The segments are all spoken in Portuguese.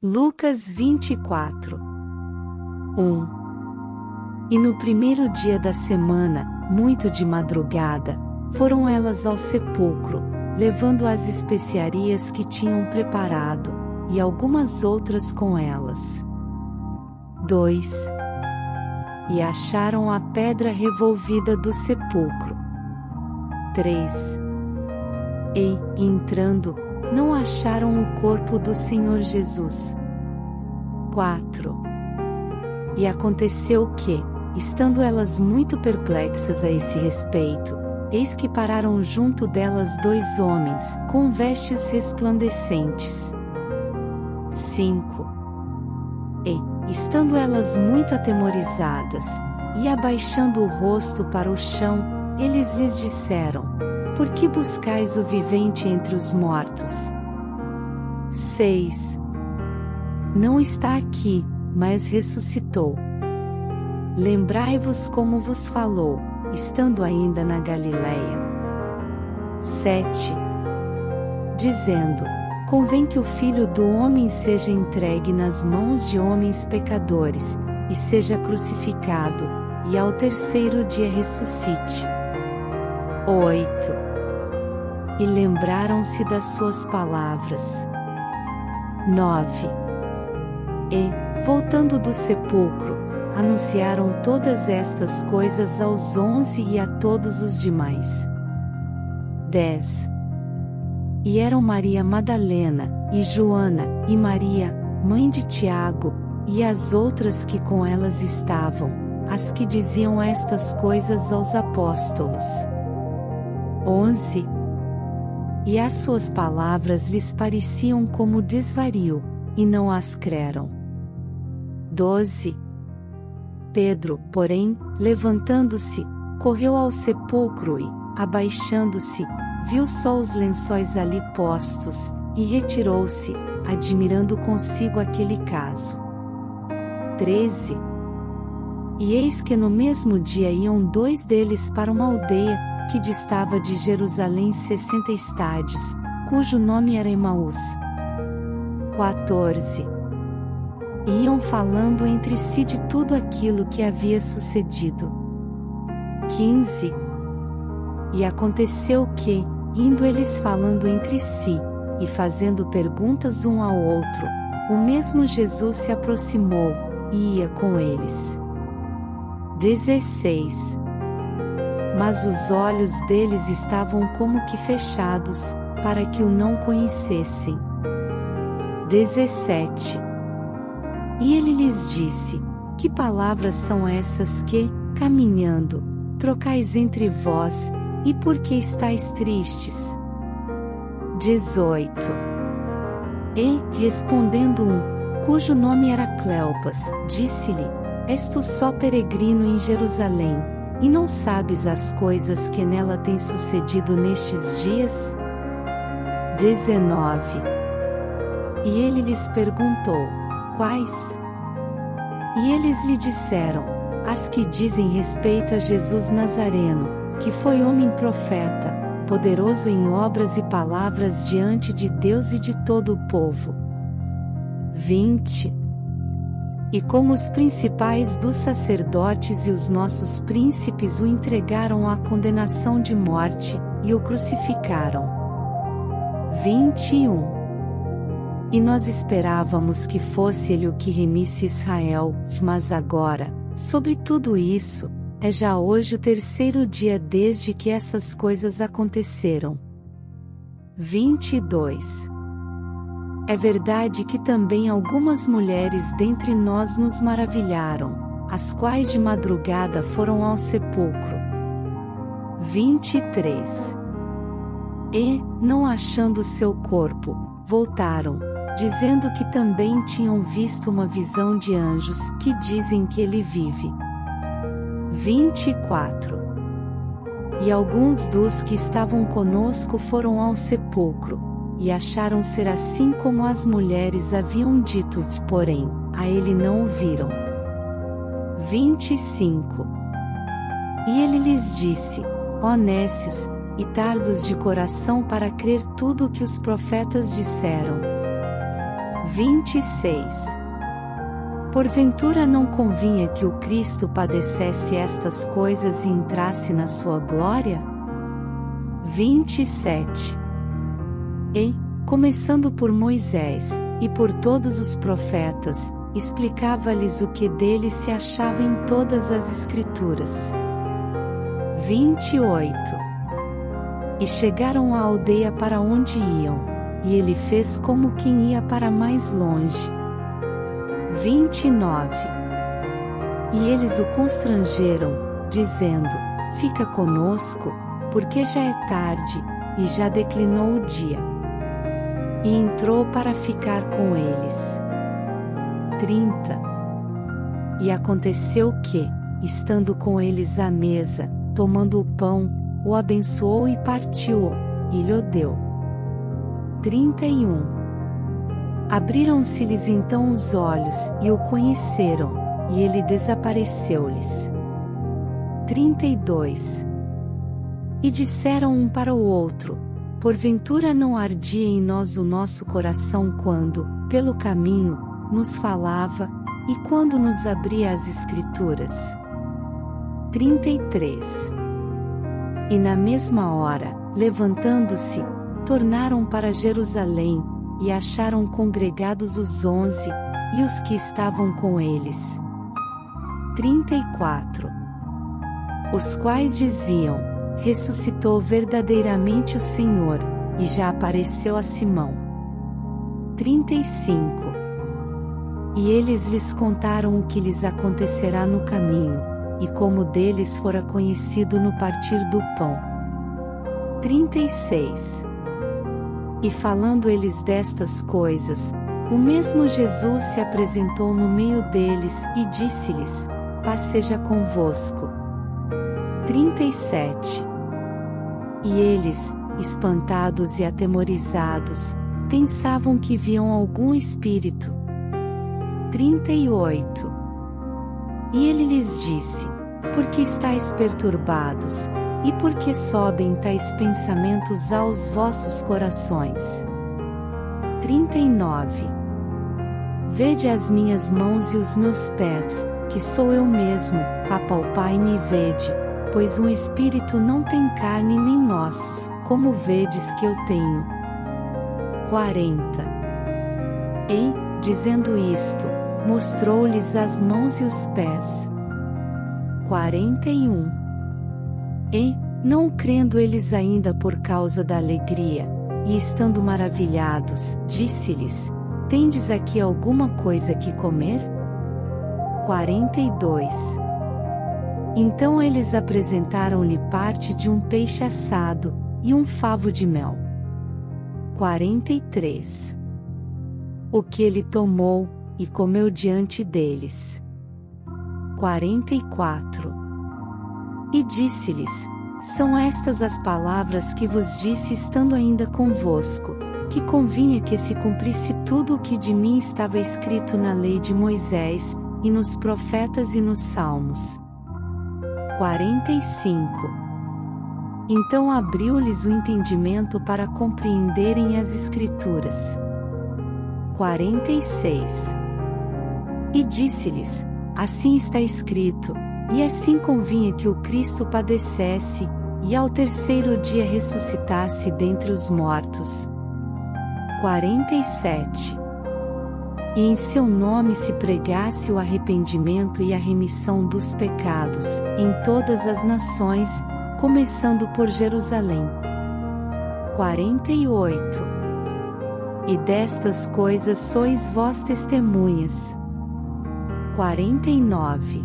Lucas 24. 1. E no primeiro dia da semana, muito de madrugada, foram elas ao sepulcro, levando as especiarias que tinham preparado, e algumas outras com elas. 2. E acharam a pedra revolvida do sepulcro. 3. E, entrando, não acharam o corpo do Senhor Jesus. 4. E aconteceu que, estando elas muito perplexas a esse respeito, eis que pararam junto delas 2 homens, com vestes resplandecentes. 5. E, estando elas muito atemorizadas, e abaixando o rosto para o chão, eles lhes disseram: Por que buscais o vivente entre os mortos? 6. Não está aqui, mas ressuscitou. Lembrai-vos como vos falou, estando ainda na Galiléia. 7. Dizendo: Convém que o Filho do Homem seja entregue nas mãos de homens pecadores, e seja crucificado, e ao terceiro dia ressuscite. 8. E lembraram-se das suas palavras. 9. E, voltando do sepulcro, anunciaram todas estas coisas aos 11 e a todos os demais. 10. E eram Maria Madalena, e Joana, e Maria, mãe de Tiago, e as outras que com elas estavam, as que diziam estas coisas aos apóstolos. 11. E as suas palavras lhes pareciam como desvario, e não as creram. 12. Pedro, porém, levantando-se, correu ao sepulcro e, abaixando-se, viu só os lençóis ali postos, e retirou-se, admirando consigo aquele caso. 13. E eis que no mesmo dia iam 2 deles para uma aldeia, que distava de Jerusalém 60 estádios, cujo nome era Emaús. 14. E iam falando entre si de tudo aquilo que havia sucedido. 15. E aconteceu que, indo eles falando entre si, e fazendo perguntas um ao outro, o mesmo Jesus se aproximou, e ia com eles. 16. Mas os olhos deles estavam como que fechados, para que o não conhecessem. 17. E ele lhes disse: Que palavras são essas que, caminhando, trocais entre vós, e por que estáis tristes? 18. E, respondendo cujo nome era Cleopas, disse-lhe: És tu só peregrino em Jerusalém, e não sabes as coisas que nela têm sucedido nestes dias? 19. E ele lhes perguntou: Quais? E eles lhe disseram: As que dizem respeito a Jesus Nazareno, que foi homem profeta, poderoso em obras e palavras diante de Deus e de todo o povo. 20. E como os principais dos sacerdotes e os nossos príncipes o entregaram à condenação de morte, e o crucificaram. 21. E nós esperávamos que fosse ele o que remisse Israel, mas agora, sobre tudo isso, é já hoje o 3º dia desde que essas coisas aconteceram. 22. É verdade que também algumas mulheres dentre nós nos maravilharam, as quais de madrugada foram ao sepulcro. 23. E, não achando seu corpo, voltaram, dizendo que também tinham visto uma visão de anjos que dizem que ele vive. 24. E alguns dos que estavam conosco foram ao sepulcro, e acharam ser assim como as mulheres haviam dito, porém, a ele não o viram. 25. E ele lhes disse: Ó nécios, e tardos de coração para crer tudo o que os profetas disseram. 26. Porventura não convinha que o Cristo padecesse estas coisas e entrasse na sua glória? 27. E, começando por Moisés, e por todos os profetas, explicava-lhes o que dele se achava em todas as Escrituras. 28. E chegaram à aldeia para onde iam, e ele fez como quem ia para mais longe. 29. E eles o constrangeram, dizendo: Fica conosco, porque já é tarde, e já declinou o dia. E entrou para ficar com eles. 30. E aconteceu que, estando com eles à mesa, tomando o pão, o abençoou e partiu-o, e lhe deu. 31. Abriram-se-lhes então os olhos, e o conheceram, e ele desapareceu-lhes. 32. E disseram um para o outro: Porventura não ardia em nós o nosso coração quando, pelo caminho, nos falava, e quando nos abria as Escrituras? 33. E na mesma hora, levantando-se, tornaram para Jerusalém, e acharam congregados os 11, e os que estavam com eles. 34. Os quais diziam: Ressuscitou verdadeiramente o Senhor, e já apareceu a Simão. 35. E eles lhes contaram o que lhes acontecerá no caminho, e como deles fora conhecido no partir do pão. 36. E falando eles destas coisas, o mesmo Jesus se apresentou no meio deles, e disse-lhes: Paz seja convosco. 37. E eles, espantados e atemorizados, pensavam que viam algum espírito. 38. E ele lhes disse: Por que estáis perturbados, e por que sobem tais pensamentos aos vossos corações? 39. Vede as minhas mãos e os meus pés, que sou eu mesmo, apalpai-me e vede, pois um espírito não tem carne nem ossos, como vedes que eu tenho. 40. E, dizendo isto, mostrou-lhes as mãos e os pés. 41. E, não crendo eles ainda por causa da alegria, e estando maravilhados, disse-lhes: Tendes aqui alguma coisa que comer? 42. Então eles apresentaram-lhe parte de um peixe assado, e um favo de mel. 43. O que ele tomou, e comeu diante deles. 44. E disse-lhes: São estas as palavras que vos disse estando ainda convosco, que convinha que se cumprisse tudo o que de mim estava escrito na lei de Moisés, e nos profetas e nos salmos. 45. Então abriu-lhes o entendimento para compreenderem as Escrituras. 46. E disse-lhes: Assim está escrito, e assim convinha que o Cristo padecesse, e ao terceiro dia ressuscitasse dentre os mortos. 47. E em seu nome se pregasse o arrependimento e a remissão dos pecados, em todas as nações, começando por Jerusalém. 48. E destas coisas sois vós testemunhas. 49.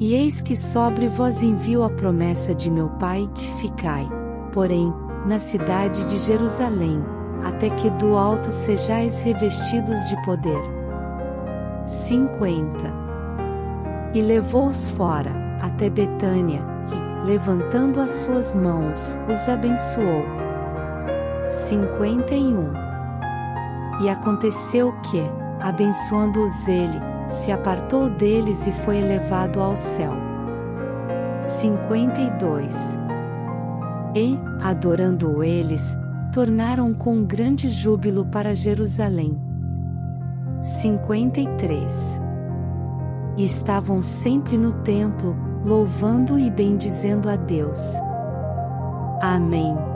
E eis que sobre vós envio a promessa de meu Pai, que ficai, porém, na cidade de Jerusalém, até que do alto sejais revestidos de poder. 50. E levou-os fora, até Betânia, e, levantando as suas mãos, os abençoou. 51. E aconteceu que, abençoando-os ele, se apartou deles e foi elevado ao céu. 52. E, adorando-o eles, tornaram com grande júbilo para Jerusalém. 53. E estavam sempre no templo, louvando e bendizendo a Deus. Amém.